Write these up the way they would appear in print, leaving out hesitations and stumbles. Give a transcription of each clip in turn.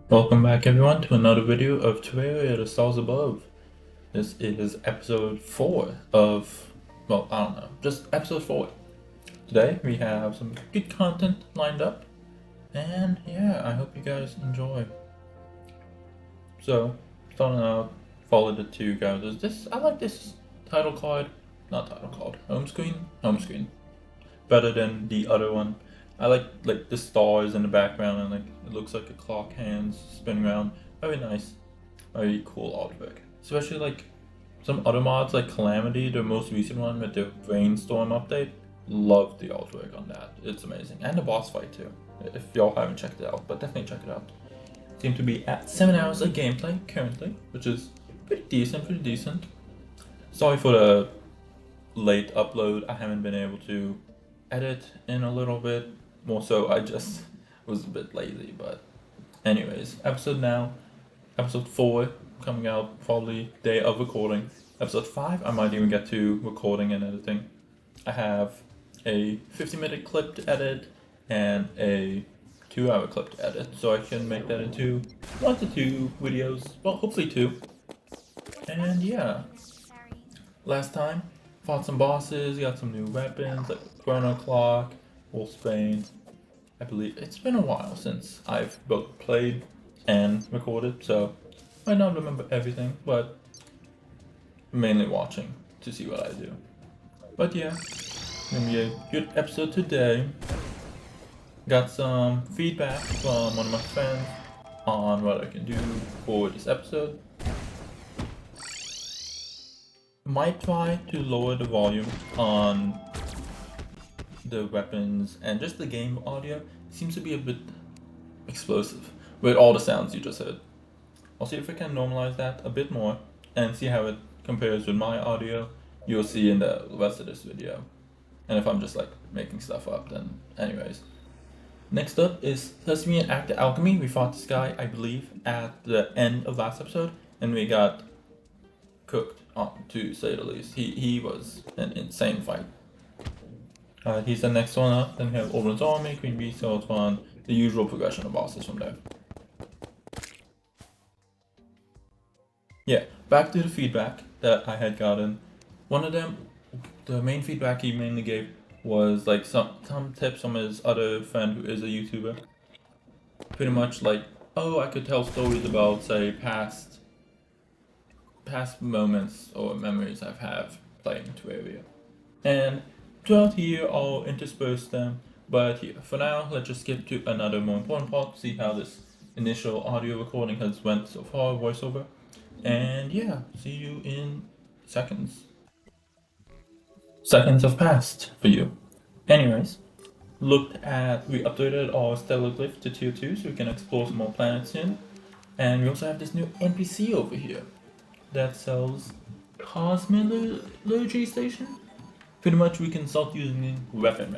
Welcome back everyone to another video of Terraria Stars Above. This is episode 4 of, well, I don't know, just episode 4. Today we have some good content lined up, and yeah, I hope you guys enjoy. So, starting out, follow the two guys. I like this title card, not title card, home screen, better than the other one. I like the stars in the background and like it looks like a clock hands spinning around. Very nice, very cool artwork. Especially like some other mods like Calamity, the most recent one with the Brainstorm update. Love the artwork on that. It's amazing, and the boss fight too. If y'all haven't checked it out, but definitely check it out. Seem to be at 7 hours of gameplay currently, which is pretty decent. Sorry for the late upload. I haven't been able to edit in a little bit. More so, I just was a bit lazy. But anyways, episode 4 coming out probably day of recording. Episode 5, I might even get to recording and editing. I have a 50-minute clip to edit and a 2-hour clip to edit, so I can make that into 1 to 2 videos. Well, hopefully 2. And yeah, last time fought some bosses, got some new weapons like Chrono Clock, Wolfsbane. I believe it's been a while since I've both played and recorded, so I might not remember everything, but mainly watching to see what I do. But yeah, gonna be a good episode today. Got some feedback from one of my friends on what I can do for this episode. Might try to lower the volume on the weapons and just the game audio. Seems to be a bit explosive with all the sounds you just heard. I'll see if I can normalize that a bit more and see how it compares with my audio. You'll see in the rest of this video. And if I'm just like making stuff up, then anyways. Next up is Thespian Act of Alchemy. We fought this guy, I believe, at the end of last episode, and we got cooked on, to say the least. He was an insane fight. He's the next one up. Then we have Oberyn's Army, Queen Beast, One, the usual progression of bosses from there. Yeah, back to the feedback that I had gotten. One of them, the main feedback he mainly gave was like some tips from his other friend who is a YouTuber. Pretty much like, oh, I could tell stories about, say, past moments or memories I've had playing Terraria. And throughout the year, I'll intersperse them. But here, for now, let's just skip to another more important part to see how this initial audio recording has went so far, voiceover. And yeah, see you in seconds. Seconds have passed for you. Anyways, we updated our stellar glyph to tier 2 so we can explore some more planets soon. And we also have this new NPC over here that sells Cosmetology Station. Pretty much we can start using weapon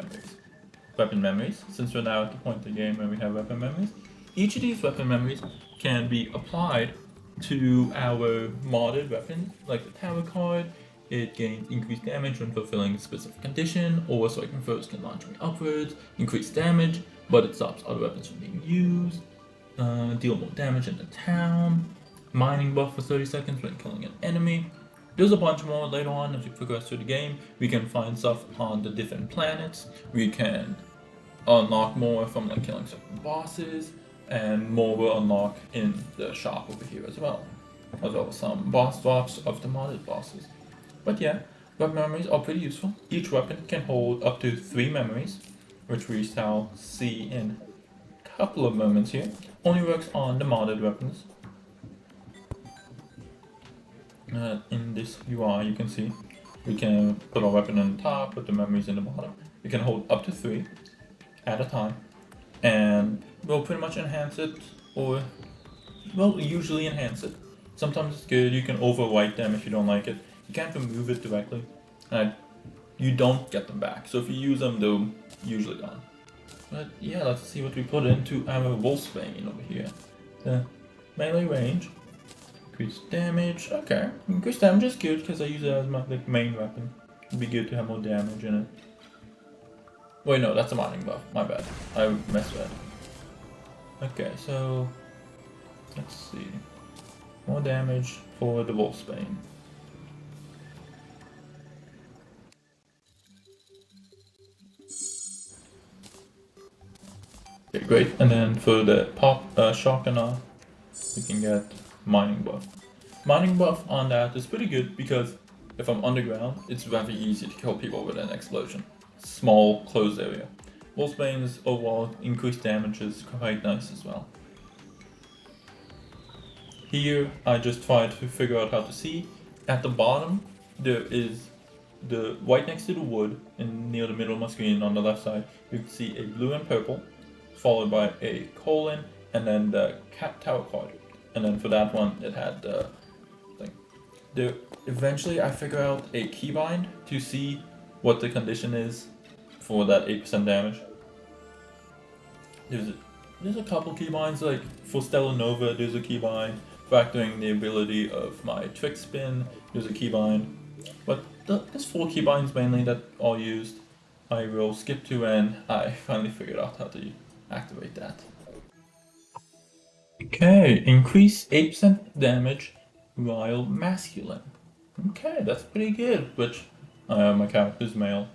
memories, since we're now at the point of the game where we have weapon memories. Each of these weapon memories can be applied to our modded weapon, like the tower card. It gains increased damage when fulfilling a specific condition, or striking foes can launch me upwards, increase damage, but it stops other weapons from being used, deal more damage in the town, mining buff for 30 seconds when killing an enemy. There's a bunch more later on as we progress through the game. We can find stuff on the different planets, we can unlock more from like killing certain bosses, and more will unlock in the shop over here as well as some boss drops of the modded bosses. But yeah, weapon memories are pretty useful. Each weapon can hold up to 3 memories, which we shall see in a couple of moments here. Only works on the modded weapons. In this UI you can see we can put our weapon on the top, put the memories in the bottom. We can hold up to 3 at a time, and we'll pretty much enhance it, or well, usually enhance it. Sometimes it's good, you can overwrite them if you don't like it. You can't remove it directly, and you don't get them back. So if you use them, they're usually gone. But yeah, let's see what we put into our Wolfsbane over here. The melee range, increased damage. Okay, increased damage is good because I use it as my main weapon. It'd be good to have more damage in it. Wait, no, that's a mining buff. My bad. I messed with it. Okay, so Let's see. More damage for the Wolfsbane. Okay, great. And then for the Sharpener, we can get Mining Buff. Mining Buff on that is pretty good because if I'm underground, it's very easy to kill people with an explosion. Small, closed area. Wolfsbane's overall increased damage is quite nice as well. Here, I just tried to figure out how to see. At the bottom, there is the right next to the wood, and near the middle of my screen on the left side, you can see a blue and purple, followed by a colon, and then the cat tower card. And then for that one, it had the thing. Eventually, I figured out a keybind to see what the condition is for that 8% damage. There's a couple keybinds, like for Stellar Nova, there's a keybind. Factoring the ability of my Trick Spin, there's a keybind. But there's 4 keybinds mainly that are used. I will skip to when I finally figured out how to activate that. Okay, increase 8% damage while masculine. Okay, that's pretty good, which my character's male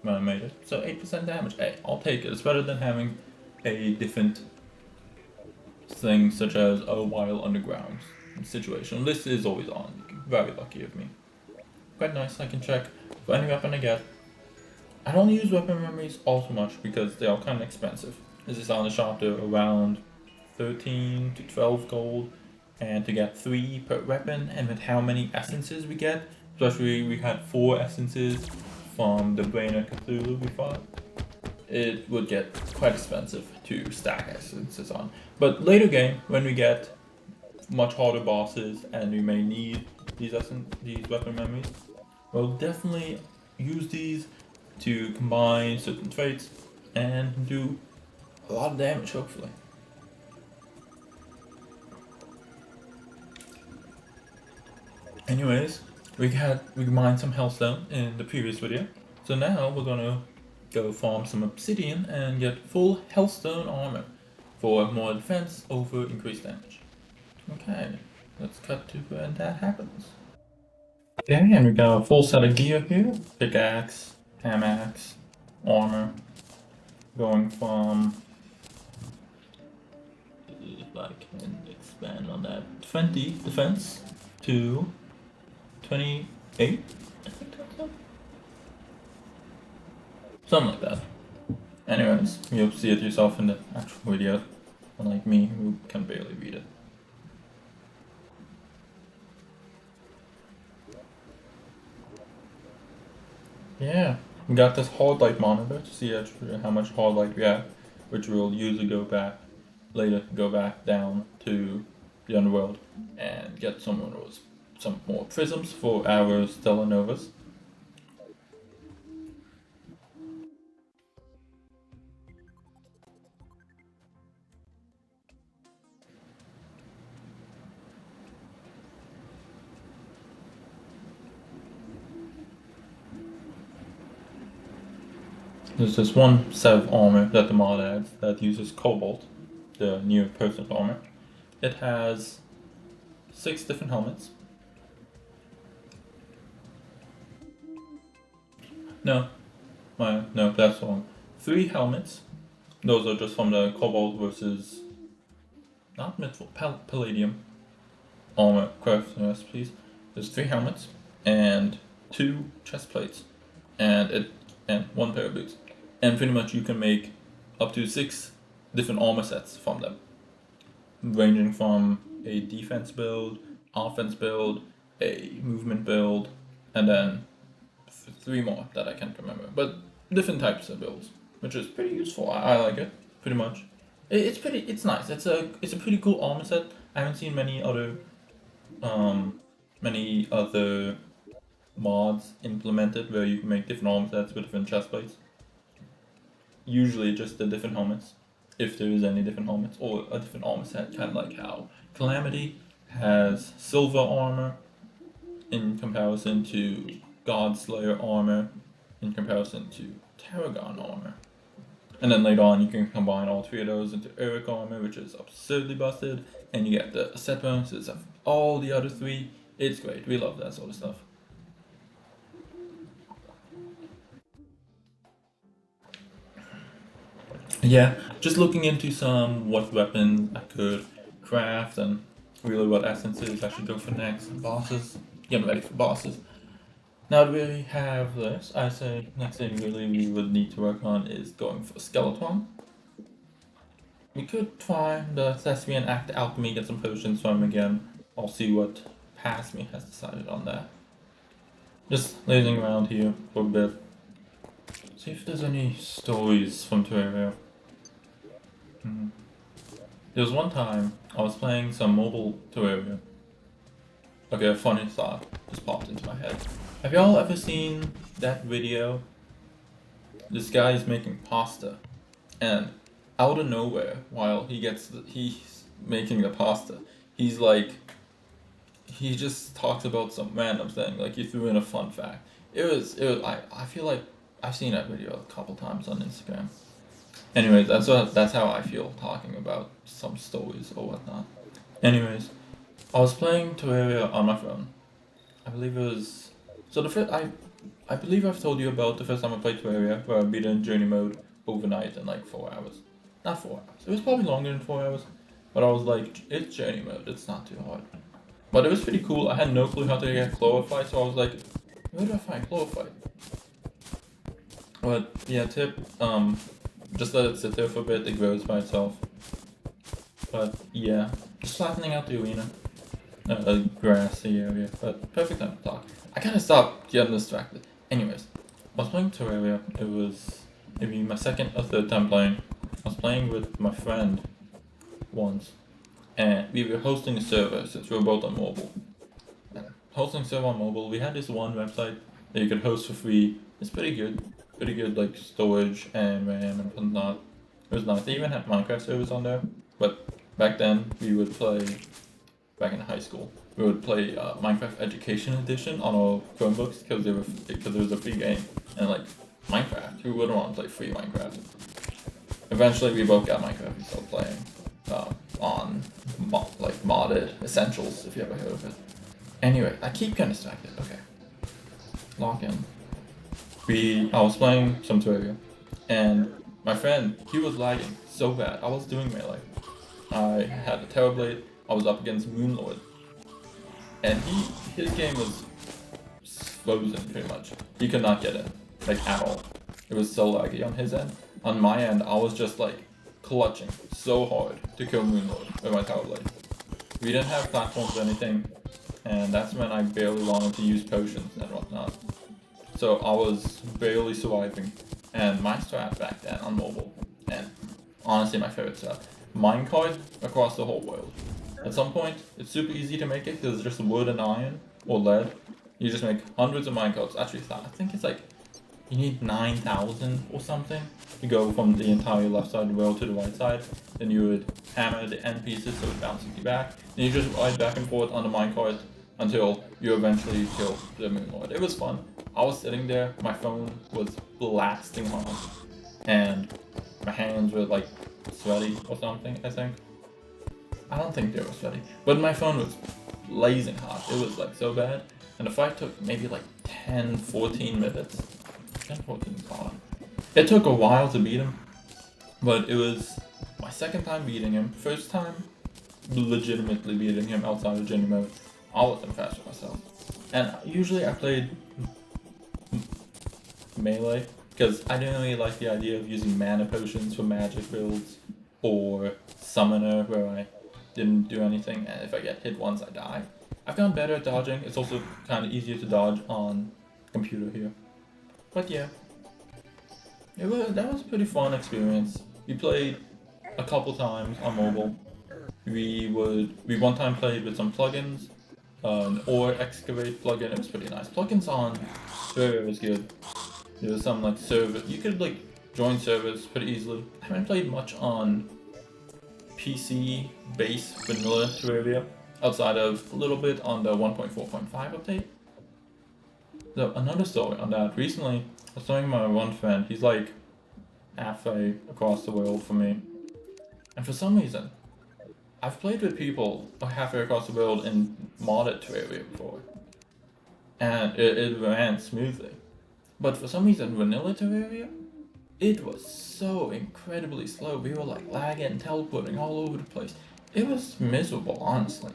when I made it. So 8% damage, hey, I'll take it. It's better than having a different thing such as a while underground situation. This is always on. Very lucky of me. Quite nice, I can check for any weapon I get. I don't use weapon memories all too much because they are kind of expensive. This is on the shop, they're around 13 to 12 gold, and to get 3 per weapon, and with how many essences we get, especially we had 4 essences from the Brain of Cthulhu we fought, it would get quite expensive to stack essences on. But later game, when we get much harder bosses and we may need these weapon memories, we'll definitely use these to combine certain traits and do a lot of damage, hopefully. Anyways, we mined some hellstone in the previous video, so now we're gonna go farm some obsidian and get full hellstone armor for more defense over increased damage. Okay, let's cut to when that happens. Okay, and we got a full set of gear here: pickaxe, hamaxe, armor, going from, if I can expand on that, 20 defense to 28, I think that's it. Something like that. Anyways, you'll see it yourself in the actual video, unlike me who can barely read it. Yeah, we got this hard light monitor to see how much hard light we have, which we'll usually go back down to the underworld and get some more prisms for our stellar novas. There's this one set of armor that the mod adds that uses cobalt, the new personal armor. It has 6 different helmets. No, that's wrong. 3 helmets. Those are just from the cobalt versus not mithril, palladium armor craft recipes. There's 3 helmets and 2 chest plates and 1 pair of boots. And pretty much you can make up to 6 different armor sets from them, ranging from a defense build, offense build, a movement build, and then 3 more that I can't remember. But different types of builds, which is pretty useful. I like it pretty much. It's nice. It's a pretty cool armor set. I haven't seen many other mods implemented where you can make different armor sets with different chest plates. Usually just the different helmets, if there is any different helmets, or a different armor set, kind of like how Calamity has silver armor in comparison to Godslayer armor in comparison to Tarragon armor. And then later on, you can combine all three of those into Eric Armor, which is absurdly busted, and you get the set bonuses of all the other three. It's great. We love that sort of stuff. Yeah, just looking into some what weapons I could craft and really what essences I should go for next. Bosses, getting ready for bosses. Now that we have this, I say next thing really we would need to work on is going for Skeleton. We could try the Thespian Act Alchemy, get some potions from him again. I'll see what past me has decided on that. Just lazing around here for a bit. See if there's any stories from Terraria. There was one time I was playing some mobile Terraria. Okay, a funny thought just popped into my head. Have y'all ever seen that video? This guy is making pasta, and out of nowhere, while he's making the pasta, he's like, he just talks about some random thing, like he threw in a fun fact. I feel like I've seen that video a couple times on Instagram. Anyways, that's how I feel talking about some stories or whatnot. Anyways, I was playing Terraria on my phone. I believe it was so the first I believe I've told you about the first time I played Terraria, where I beat it in journey mode overnight in like 4 hours. Not 4 hours. It was probably longer than 4 hours, but I was like, it's journey mode. It's not too hard. But it was pretty cool. I had no clue how to get chlorophyte, so I was like, where do I find chlorophyte? But yeah, tip. Just let it sit there for a bit, it grows by itself. But yeah, just flattening out the arena. A grassy area, but perfect time to talk. I gotta stop getting distracted. Anyways, I was playing Terraria, it was maybe my second or third time playing. I was playing with my friend once, and we were hosting a server since we were both on mobile. And hosting a server on mobile, we had this one website that you could host for free. It's pretty good like storage and RAM and whatnot. It was nice. They even had Minecraft servers on there, but back then we would play, back in high school, we would play Minecraft Education Edition on our Chromebooks because it was a free game, and like Minecraft, who wouldn't want to play free Minecraft? Eventually we both got Minecraft and started playing on modded Essentials, if you ever heard of it. Anyway, I keep getting distracted. Okay, lock in. I was playing some Terraria, and my friend, he was lagging so bad. I was doing melee. I had a Terrorblade. I was up against Moonlord, and his game was frozen pretty much. He could not get in, like at all. It was so laggy on his end. On my end, I was just like clutching so hard to kill Moonlord with my Terrorblade. We didn't have platforms or anything, and that's when I barely wanted to use potions and whatnot. So I was barely surviving, and my strat back then on mobile, and honestly my favorite strat, minecart across the whole world. At some point, it's super easy to make it because it's just wood and iron, or lead. You just make hundreds of minecarts. Actually, I think it's like, you need 9,000 or something to go from the entire left side of the world to the right side. Then you would hammer the end pieces so it bounces you back. Then you just ride back and forth on the minecart until you eventually kill the Moonlord. It was fun. I was sitting there, my phone was blasting hard, and my hands were like sweaty or something, I think. I don't think they were sweaty, but my phone was blazing hot. It was like so bad, and the fight took maybe like 10-14 minutes. 10-14 is hard. It took a while to beat him, but it was my second time beating him. First time legitimately beating him outside of Jenny mode. I was impressed with myself. And usually I played melee because I didn't really like the idea of using mana potions for magic builds, or summoner where I didn't do anything, and if I get hit once I die. I've gotten better at dodging. It's also kind of easier to dodge on computer here. But yeah, that was a pretty fun experience. We played a couple times on mobile. We one time played with some plugins, an ore excavate plugin. It was pretty nice. Plugins on server was good. There was some like server, you could like join servers pretty easily. I haven't played much on PC base vanilla Terraria outside of a little bit on the 1.4.5 update. So another story on that. Recently, I was telling my one friend, he's like halfway across the world for me. And for some reason, I've played with people halfway across the world in modded Terraria before, and it ran smoothly. But for some reason, vanilla Terraria, it was so incredibly slow. We were like lagging and teleporting all over the place. It was miserable, honestly.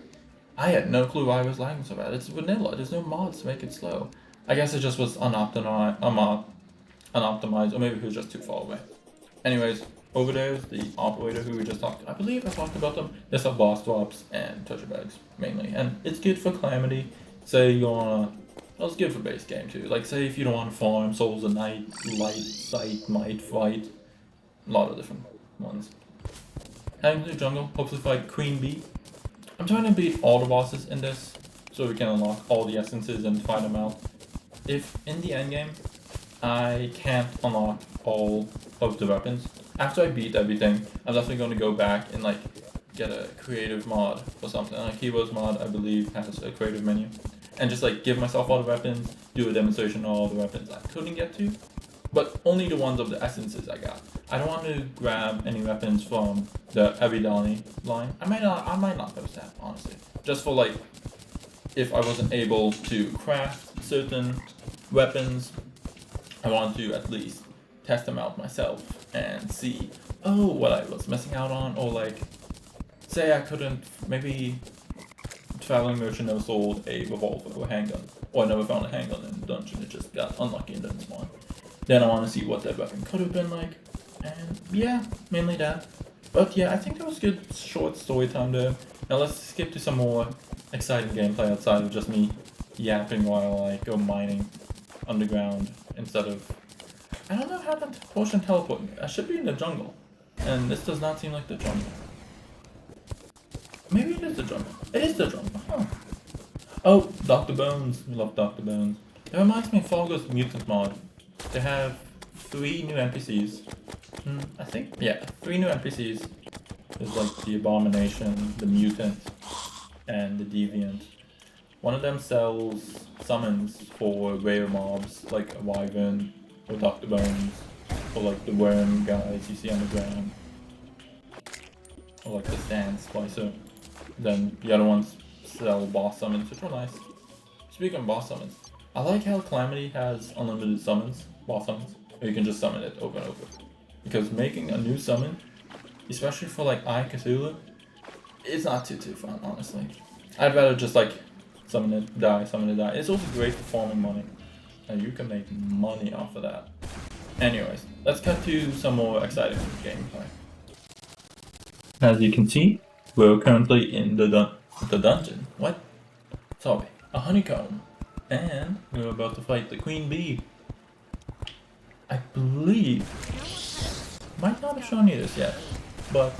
I had no clue why I was lagging so bad. It's vanilla. There's no mods to make it slow. I guess it just was unoptimized, or maybe it was just too far away. Anyways, over there's the operator who we just talked to. I believe I talked about them. There's some boss drops and treasure bags, mainly. And it's good for Calamity. Say you wanna... Well, it's good for base game too. Like, say if you don't want to farm Souls of Night, Light, Sight, Might, Fight. A lot of different ones. Heading to the jungle, hopefully fight Queen Bee. I'm trying to beat all the bosses in this, so we can unlock all the essences and find them out. If in the endgame, I can't unlock all of the weapons, after I beat everything, I'm definitely going to go back and like get a creative mod or something. Like Heroes mod, I believe, has a creative menu. And just like give myself all the weapons, do a demonstration of all the weapons I couldn't get to, but only the ones of the essences I got. I don't want to grab any weapons from the Avidani line. I might not post that, honestly. Just for like, if I wasn't able to craft certain weapons, I want to at least test them out myself and see, oh, what I was missing out on, or like, say I couldn't, maybe Traveling Merchant never sold a revolver or a handgun, or I never found a handgun in the dungeon, it just got unlucky and didn't spawn. Then I want to see what that weapon could have been like, and yeah, mainly that. But yeah, I think that was good short story time there. Now let's skip to some more exciting gameplay outside of just me yapping while I go mining underground instead of... I don't know how the potion teleport me. I should be in the jungle, and this does not seem like the jungle. Maybe it is the jungle. It is the jungle, huh? Oh, Dr. Bones. We love Dr. Bones. That reminds me of Falgo's Mutant mod. They have 3 new NPCs. I think, yeah, 3 new NPCs. There's like the Abomination, the Mutant, and the Deviant. One of them sells summons for rare mobs, like a Wyvern, or Dr. Bones, or like the worm guys you see on the ground. Or like the Sand Splicer. Then the other ones sell boss summons, which are nice. Speaking of boss summons, I like how Calamity has unlimited summons, boss summons, where you can just summon it over and over. Because making a new summon, especially for like I Cthulhu, it's not too fun, honestly. I'd rather just like summon it, die, summon it, die. It's also great for farming money. And you can make money off of that. Anyways, let's cut to some more exciting gameplay. As you can see, we're currently in the dungeon. What? Sorry, a honeycomb. And we're about to fight the Queen Bee. I believe... Might not have shown you this yet, but...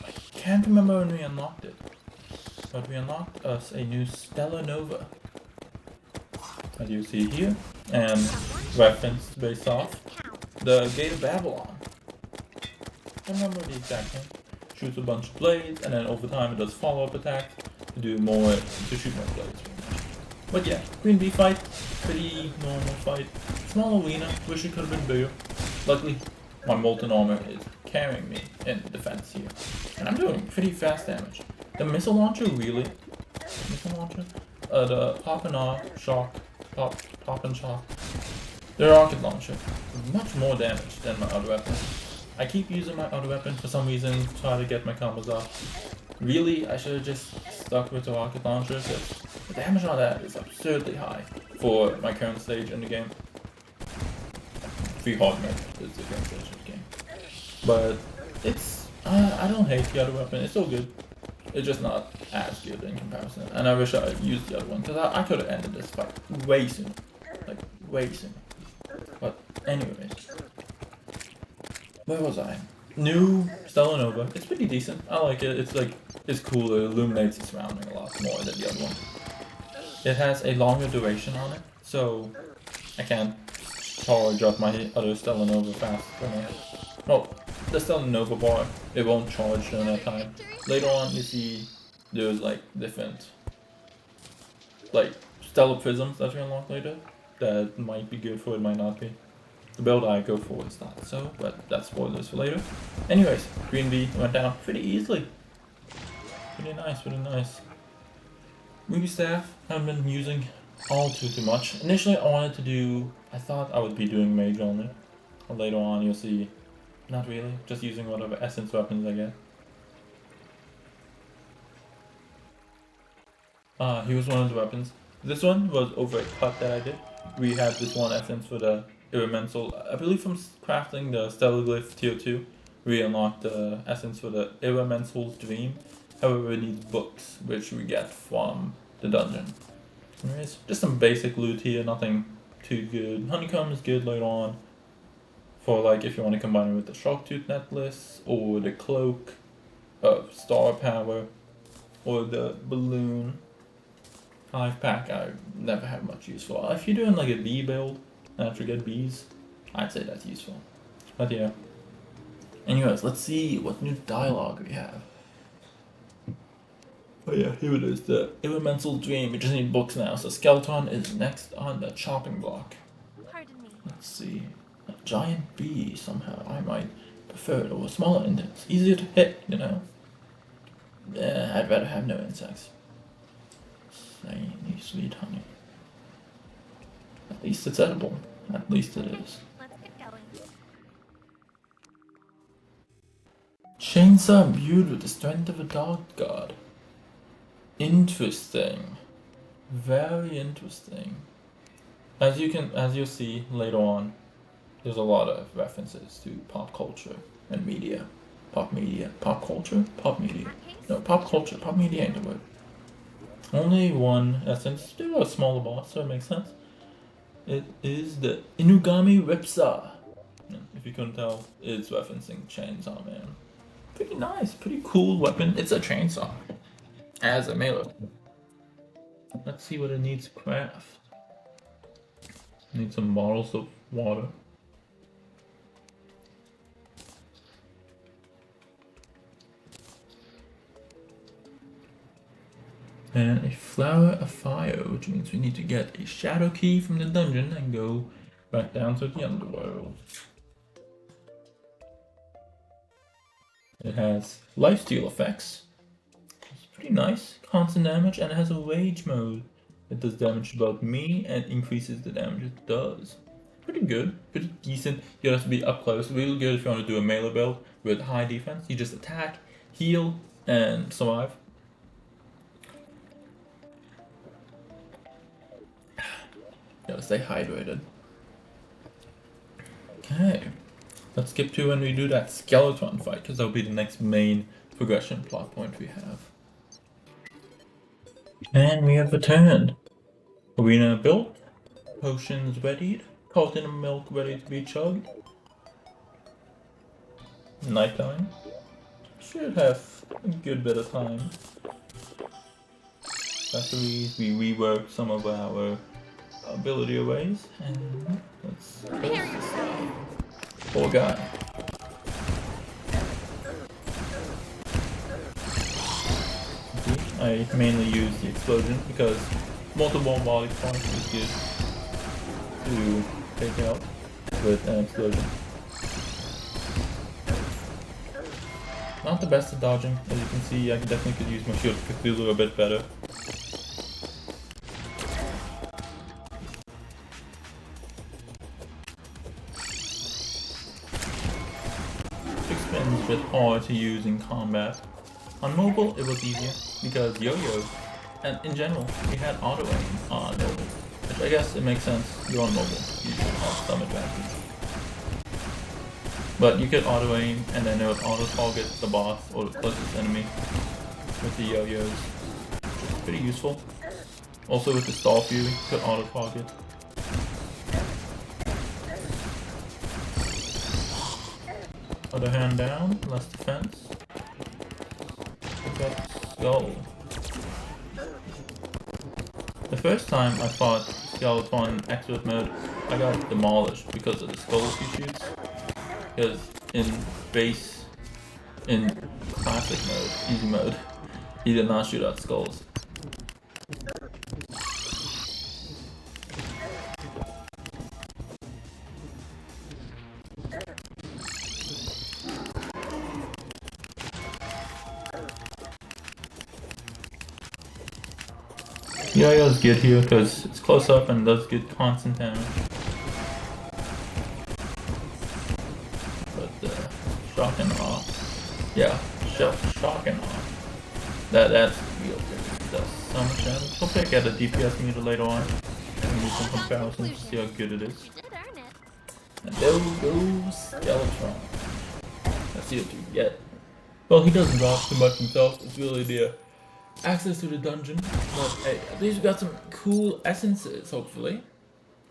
I can't remember when we unlocked it. But we unlocked us a new Stellar Nova. As you see here, and reference based off the Gate of Babylon. I don't remember the exact name. Shoots a bunch of blades, and then over time it does follow-up attacks to do more, to shoot more blades. But yeah, Queen Bee fight, pretty normal fight. Small arena, wish it could have been bigger. Luckily, my molten armor is carrying me in defense here. And I'm doing pretty fast damage. The missile launcher really, the pop and shock, pop and shock. The rocket launcher, much more damage than my other weapon. I keep using my other weapon for some reason, try to get my combos off. Really, I should have just stuck with the rocket launcher, because the damage on that is absurdly high for my current stage in the game. 3 hard mode is the current stage of the game. But it's, I don't hate the other weapon, it's still good. It's just not as good in comparison. And I wish I had used the other one, because I could have ended this fight way sooner. Like, way sooner. But anyways. Where was I? New Stellar Nova. It's pretty decent. I like it. It's like, it's cool. It illuminates the surrounding a lot more than the other one. It has a longer duration on it, so I can't charge up my other Stellar Nova fast than I have. Well, the Stellar Nova bar, it won't charge during that time. Later on, you see there's like different, like Stellar Prisms that you unlock later. That might be good for it, might not be. The build I go for is not so, but that's spoilers for later. Anyways, Green V went down pretty easily. Pretty nice, pretty nice. Movie staff haven't been using all too much. Initially I wanted to do, I thought I would be doing mage only. But later on you'll see, not really, just using whatever essence weapons I get. Here's one of the weapons. This one was over a cut that I did. We had this one essence for the elemental. I believe from crafting the Stellar Glyph tier 2, we unlocked the essence for the elemental's dream. However, it needs books, which we get from the dungeon. Anyways, just some basic loot here, nothing too good. Honeycomb is good later on, for like if you want to combine it with the Sharktooth necklace, or the cloak of star power, or the balloon. 5-pack I never have much use for. If you're doing like a bee build and actually get bees, I'd say that's useful. But yeah. Anyways, let's see what new dialogue we have. Oh yeah, here it is, the elemental dream. We just need books now, so Skeleton is next on the chopping block. Pardon me. Let's see. A giant bee, somehow. I might prefer it over smaller insects. Easier to hit, you know. I'd rather have no insects. Shiny, sweet honey. At least it's edible. At least it is. Let's get going. Chainsaw imbued with the strength of a dog god. Interesting. Very interesting. As you'll see later on, there's a lot of references to pop culture and media. Pop media. Pop culture? Pop media. No, pop culture. Pop media ain't the word. Only one essence, still a smaller boss, so it makes sense. It is the Inugami Ripsaw. If you couldn't tell, it's referencing Chainsaw Man. Pretty nice, pretty cool weapon. It's a chainsaw. As a melee. Let's see what it needs to craft. Need some bottles of water. And a flower of fire, which means we need to get a shadow key from the dungeon and go back down to the underworld. It has lifesteal effects. It's pretty nice, constant damage, and it has a rage mode. It does damage to both me and increases the damage it does. Pretty good, pretty decent. You have to be up close. Really good if you want to do a melee build with high defense. You just attack, heal, and survive. Gotta stay hydrated. Okay, let's skip to when we do that skeleton fight, because that'll be the next main progression plot point we have. And we have returned. Arena built, potions readied, carton of milk ready to be chugged. Nighttime. Should have a good bit of time. Batteries, we reworked some of our ability arrays, and let's Prepare yourself. Poor guy. I mainly use the explosion because multiple body points is good to take out with an explosion. Not the best at dodging, as you can see. I definitely could use my shield Cthulhu a bit better. 6 spins a bit hard to use in combat. On mobile, it was easier because yo-yo, and in general, we had auto aim on mobile, which I guess it makes sense. You're on mobile, you should have some advantage. But you could auto aim, and then it would auto target the boss or the closest enemy with the yo-yos, which is pretty useful. Also with the Star Fury, you could auto target. Other hand down, less defense. Pick up Skull. The first time I fought Skeleton expert mode, I got demolished because of the skulls he shoots. Because in classic mode, easy mode, he did not shoot out skulls. Yeah, is good here because it's close up and does good constant damage. But shock and awe. Yeah, shock and awe. That's real good. It does so much damage. Hopefully I get a DPS meter later on. And do some comparisons to see how good it is. You did earn it. And there goes Skeletron. Let's see what you get. Well, he doesn't drop too much himself. It's really the access to the dungeon. But hey, at least we got some cool essences, hopefully.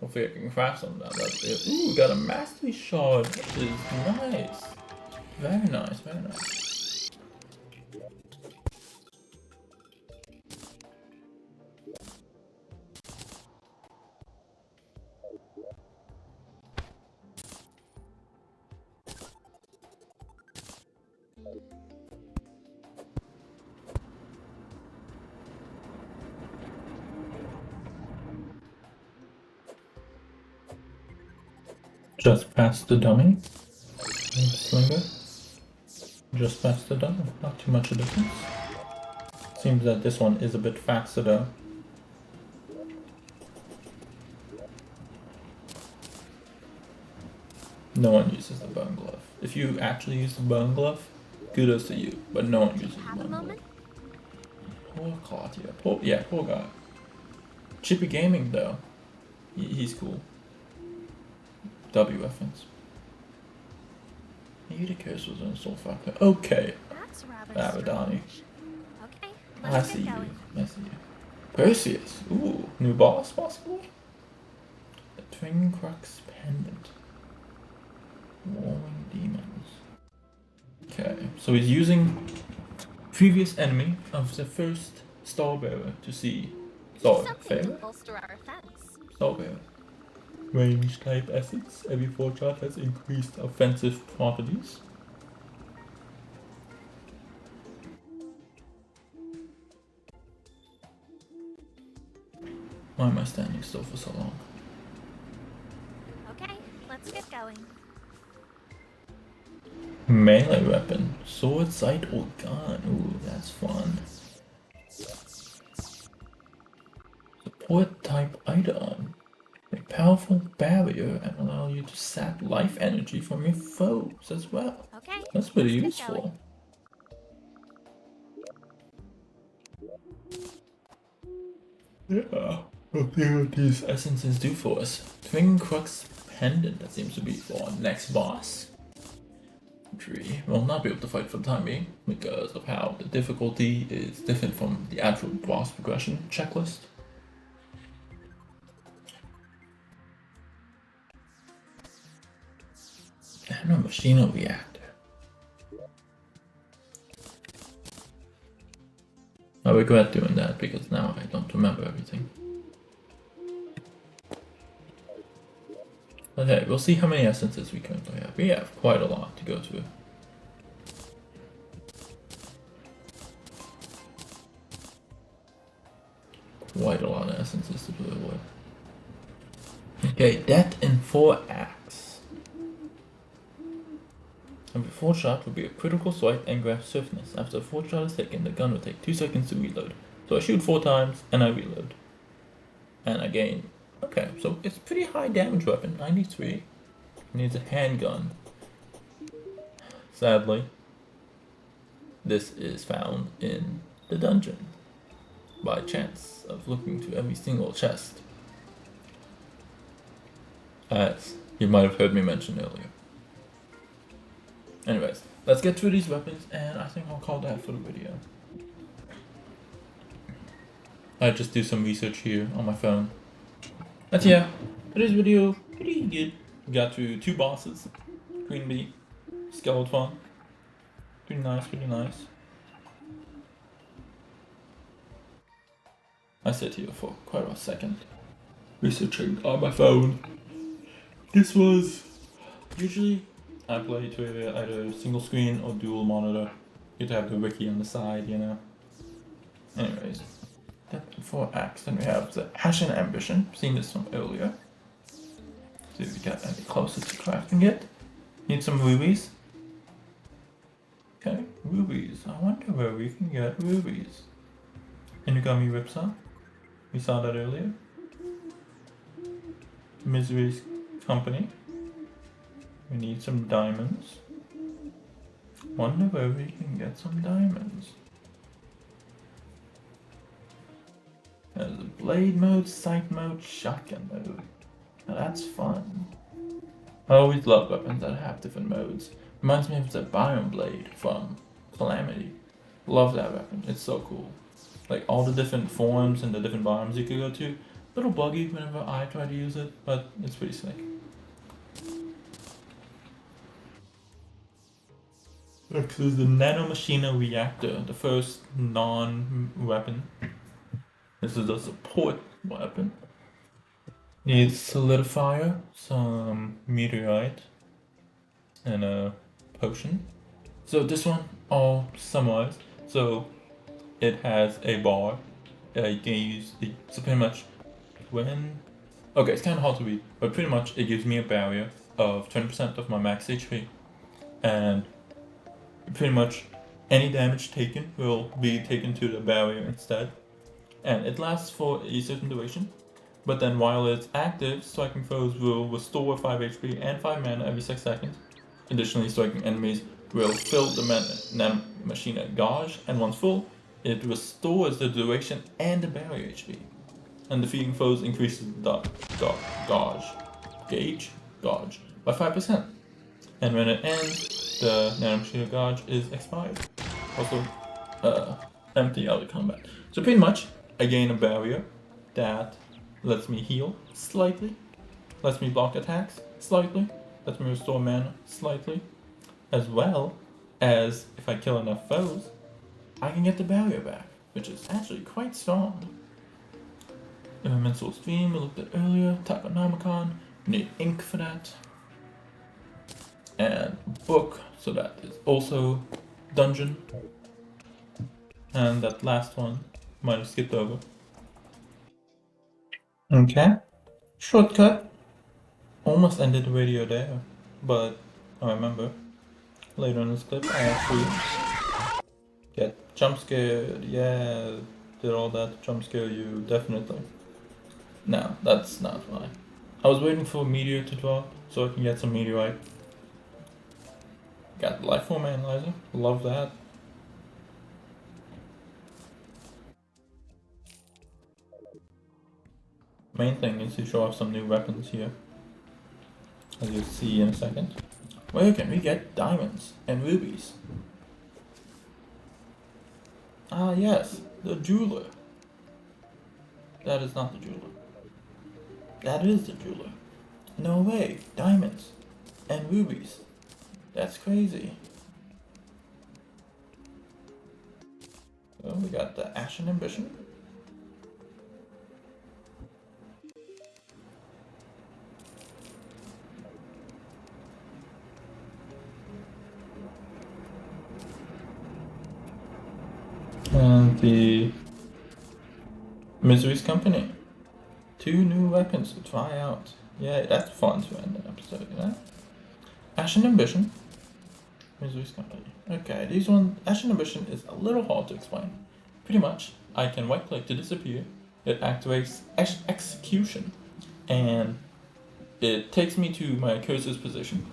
Hopefully I can craft some of that. Ooh, we got a mastery shard. That is nice. Very nice, very nice. Just past the dummy. Slinger. Just past the dummy. Not too much of a difference. Seems that this one is a bit faster though. No one uses the bone glove. If you actually use the bone glove, kudos to you. But no one uses the bone glove. Poor Claudia. Poor guy. Chippy Gaming though. He's cool. W reference. Maybe the curse was on Soul Factor. Okay. That's Abadani. Okay, I see you. I see you. Perseus. Ooh, new boss possibly? The Twin Crux Pendant. Warring Demons. Okay, so he's using previous enemy of the first Starbearer to see Starbearer. Starbearer. Range type assets. Every 4 chart has increased offensive properties. Why am I standing still for so long? Okay, let's get going. Melee weapon. Sword, sight, or gun. Ooh, that's fun. Support type item. A powerful barrier and allow you to sap life energy from your foes as well. Okay, that's pretty useful. Yeah, let's see what these essences do for us. Twin Crux Pendant, that seems to be for our next boss. Which we will not be able to fight for the time being because of how the difficulty is different from the actual boss progression checklist. And a Machino reactor. I regret doing that because now I don't remember everything. Okay, we'll see how many essences we currently have. We have quite a lot to go through. Quite a lot of essences to play with. Okay, Death in 4 acts. Every 4 shot will be a critical swipe and grab swiftness. After a 4 shot is taken, the gun will take 2 seconds to reload. So I shoot 4 times and I reload. And I gain. Okay, so it's a pretty high damage weapon, 93. It needs a handgun. Sadly, this is found in the dungeon by chance of looking through every single chest. As you might have heard me mention earlier. Anyways, let's get through these weapons and I think I'll call that for the video. I just do some research here on my phone. But yeah, today's video, pretty good. We got through 2 bosses. Queen Bee, Skeleton. Pretty nice, pretty nice. I sat here for quite a second, researching on my phone. This was, usually I play Terraria either single screen or dual monitor. You'd have the wiki on the side, you know. Anyways. That 4 acts, then we have the Ashen Ambition, seen this from earlier. See if we get any closer to crafting it. Need some rubies. Okay, rubies. I wonder where we can get rubies. Inugami Ripsaw. We saw that earlier. Misery's company. We need some diamonds. Wonder where we can get some diamonds. There's a blade mode, sight mode, shotgun mode. Now that's fun. I always love weapons that have different modes. Reminds me of the Biome Blade from Calamity. Love that weapon, it's so cool. Like all the different forms and the different biomes you could go to. A little buggy whenever I try to use it, but it's pretty slick. Next is the Nanomachina Reactor, the first non-weapon. This is a support weapon. Needs solidifier, some meteorite, and a potion. So this one, all summarized. So it has a bar. You can use it, so pretty much when... Okay, it's kind of hard to read, but pretty much it gives me a barrier of 20% of my max HP. And pretty much any damage taken will be taken to the barrier instead. And it lasts for a certain duration. But then while it's active, striking foes will restore 5 HP and 5 mana every 6 seconds. Additionally, striking enemies will fill the Nanomachina gauge, and once full, it restores the duration and the barrier HP. And defeating foes increases the gauge by 5%. And when it ends, the Nanomachina gauge is expired. Also, empty out of combat. So pretty much, I gain a barrier that lets me heal slightly, lets me block attacks slightly, lets me restore mana slightly, as well as if I kill enough foes, I can get the barrier back, which is actually quite strong. Elemental Stream we looked at earlier, Takonomicon, need ink for that, and book, so that is also dungeon, and that last one might have skipped over. Okay, shortcut. Almost ended the video there, but I remember later in this clip I actually get jump scared. Yeah, did all that to jump scare you, definitely. No, that's not why. I was waiting for a meteor to drop so I can get some meteorite. Got the life form analyzer, love that. Main thing is to show off some new weapons here, as you'll see in a second. Where can we get diamonds and rubies? Ah yes, the jeweler. That is not the jeweler. That is the jeweler. No way, diamonds and rubies. That's crazy. So we got the Ashen Ambition. And the Misery's Company. 2 new weapons to try out. Yeah, that's fun to end an episode, you know? Ashen Ambition. Misery's Company. Okay, these one, Ashen Ambition is a little hard to explain. Pretty much, I can right click to disappear. It activates execution. And it takes me to my cursor's position.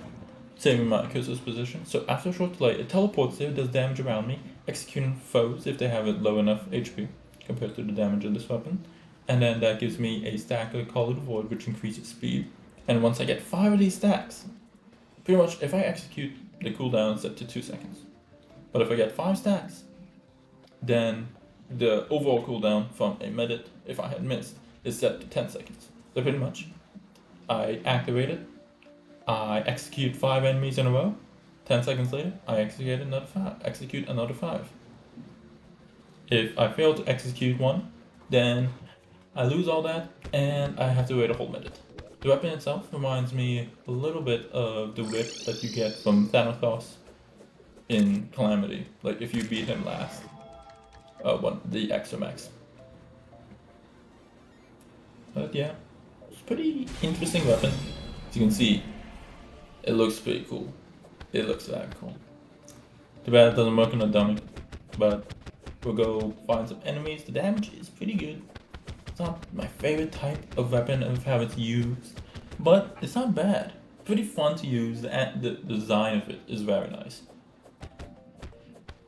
Saving my cursor's position. So after a short delay, it teleports there, does damage around me, executing foes if they have it low enough HP compared to the damage of this weapon. And then that gives me a stack of Call of the Void, which increases speed. And once I get 5 of these stacks, pretty much if I execute, the cooldown is set to 2 seconds. But if I get 5 stacks, then the overall cooldown from a minute, if I had missed, is set to 10 seconds. So pretty much, I activate it, I execute 5 enemies in a row, 10 seconds later, I execute another 5. If I fail to execute one, then I lose all that, and I have to wait a whole minute. The weapon itself reminds me a little bit of the whip that you get from Thanatos in Calamity, like if you beat him last. The Extra Max. But yeah, it's a pretty interesting weapon. As you can see, it looks pretty cool. It looks very cool. Too bad it doesn't work on a dummy, but we'll go find some enemies. The damage is pretty good. It's not my favorite type of weapon of how it's used, but it's not bad. Pretty fun to use, and the design of it is very nice.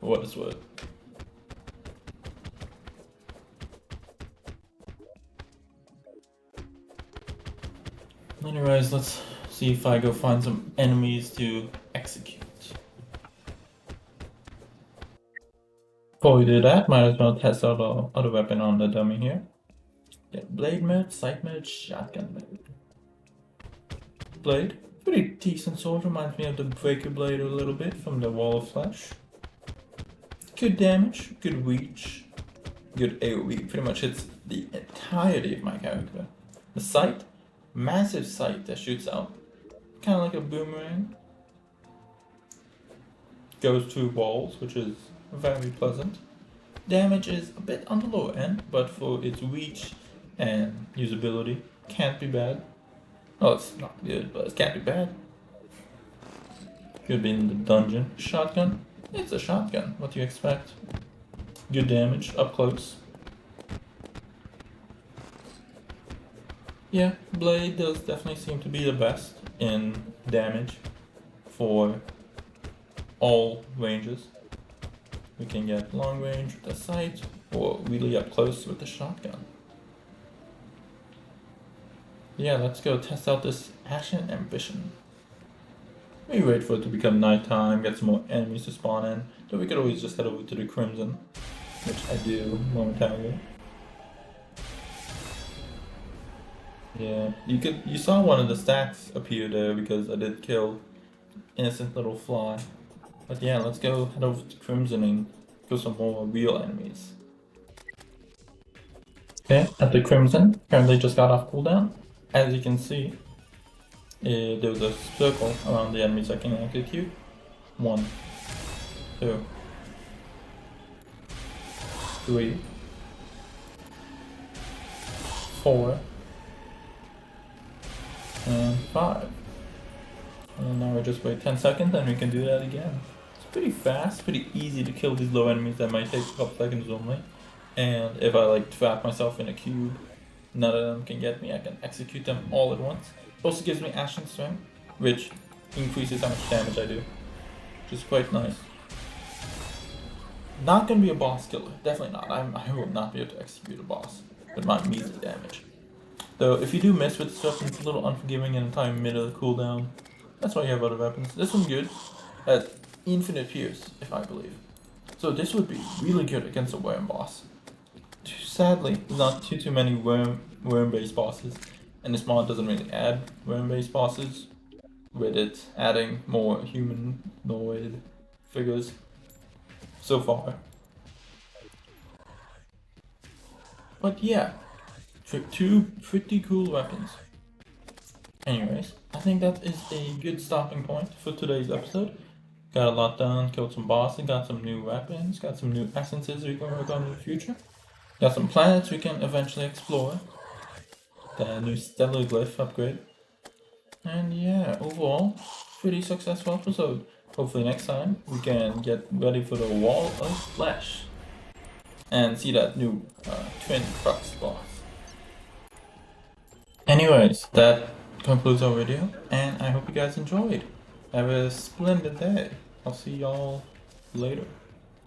For what it's worth. Anyways, let's see if I go find some enemies to execute. Before we do that, might as well test out our other weapon on the dummy here. Get blade mode, sight mode, shotgun mode. Blade, pretty decent sword, reminds me of the breaker blade a little bit from the Wall of Flesh. Good damage, good reach, good AoE, pretty much hits the entirety of my character. The sight, massive sight that shoots out, kind of like a boomerang. Goes through walls, which is very pleasant. Damage is a bit on the lower end, but for its reach and usability, can't be bad. Well, it's not good, but it can't be bad. Could be in the dungeon. Shotgun? It's a shotgun, what do you expect? Good damage, up close. Yeah, blade does definitely seem to be the best in damage for all ranges. We can get long range with the sight, or really up close with the shotgun. Yeah, let's go test out this Ashen Ambition. We wait for it to become nighttime, get some more enemies to spawn in, then we could always just head over to the Crimson, which I do momentarily. Yeah, you saw one of the stacks appear there because I did kill innocent little fly. But yeah, let's go head over to Crimson and kill some more real enemies. Okay, at the Crimson, currently just got off cooldown. As you can see, there's a circle around the enemies I can execute. 1, 2, 3, 4, and 5. And now we just wait 10 seconds and we can do that again. It's pretty fast, pretty easy to kill these low enemies that might take a couple seconds only. And if I like trap myself in a cube, none of them can get me, I can execute them all at once. Also gives me Ashen Strength, which increases how much damage I do, which is quite nice. Not gonna be a boss killer, definitely not. I will not be able to execute a boss with my measly damage. Though if you do miss with this weapon, it's a little unforgiving in the time mid of the cooldown. That's why you have other weapons. This one's good at infinite pierce, if I believe. So this would be really good against a worm boss. Sadly, there's not too many worm-based bosses, and this mod doesn't really add worm-based bosses, with it adding more humanoid figures so far. But yeah, two pretty cool weapons. Anyways, I think that is a good stopping point for today's episode. Got a lot done, killed some bosses, got some new weapons, got some new essences we can work on in the future. Got some planets we can eventually explore. The new stellar glyph upgrade. And yeah, overall, pretty successful episode. Hopefully next time we can get ready for the Wall of Flesh. And see that new twin crux boss. Anyways, that concludes our video, and I hope you guys enjoyed. Have a splendid day. I'll see y'all later.